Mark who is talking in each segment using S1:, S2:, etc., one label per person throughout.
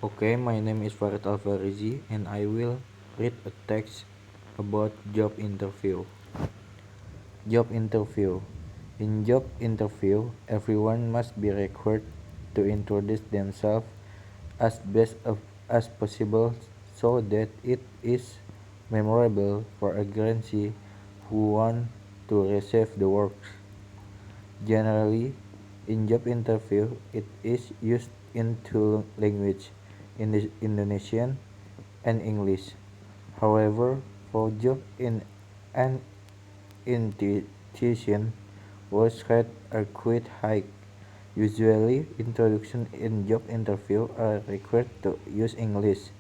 S1: Okay, my name is Farid Alfarizi and I will read a text about job interview. Job interview. In job interview, everyone must be required to introduce themselves as as possible so that it is memorable for a grantee who want to receive the work. Generally, in job interview, it is used in two languages, Indonesian and English. However, for job in an institution, voice rates are quite high. Usually, introduction in job interview are required to use English.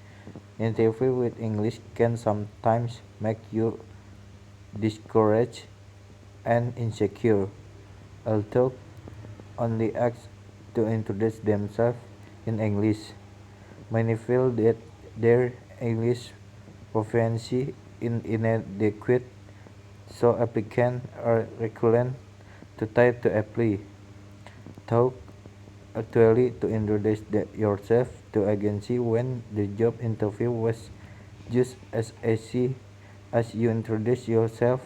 S1: Interview with English can sometimes make you discouraged and insecure. Although only asked to introduce themselves in English, many feel that their English proficiency is inadequate, so applicants are reluctant to try to apply. Though actually to introduce yourself to agency when the job interview was just as easy as you introduce yourself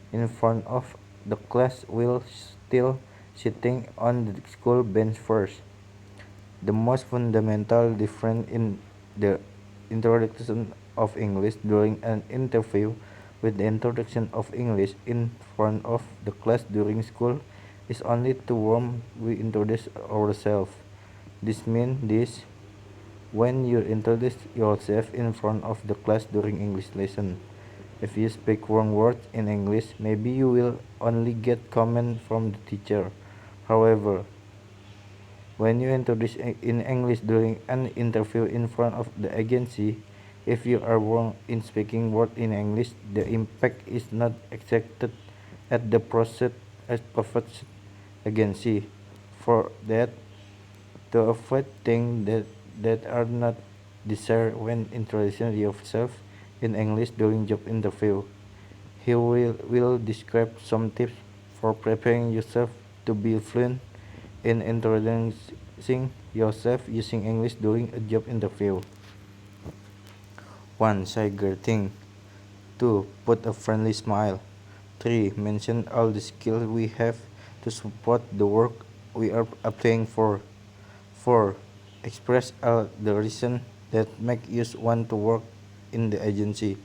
S1: in front of the class while still sitting on the school bench first. The most fundamental difference in the introduction of English during an interview with the introduction of English in front of the class during school is only to whom we introduce ourselves. This means this when you introduce yourself in front of the class during English lesson. If you speak wrong words in English, maybe you will only get comment from the teacher. However, when you introduce in English during an interview in front of the agency, if you are wrong in speaking word in English, the impact is not accepted at the process as perfect agency. For that, to avoid things that are not desired when introducing yourself in English during job interview, he will describe some tips for preparing yourself to be fluent in introducing yourself using English during a job interview. 1. Say greeting. 2. Put a friendly smile. 3. Mention all the skills we have to support the work we are applying for. 4. Express all the reasons that make you want to work in the agency.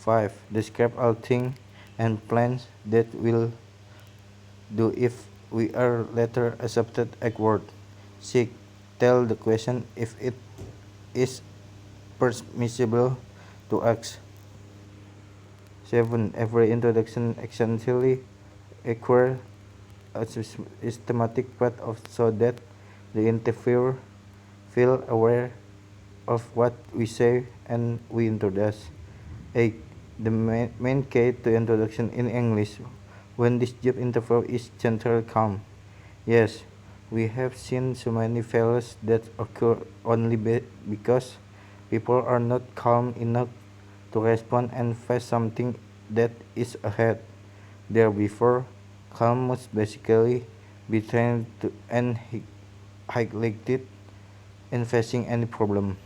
S1: 5. Describe all things and plans that will do if we are later accepted at work. 6. Tell the question if it is permissible to ask. 7. Every introduction essentially requires a systematic path of so that the interviewer feel aware of what we say and we introduce. 8. The main key to introduction in English when this job interview is gentle calm. Yes, we have seen so many failures that occur only because people are not calm enough to respond and face something that is ahead. Therefore, calm must basically be trained to and highlighted in facing any problem.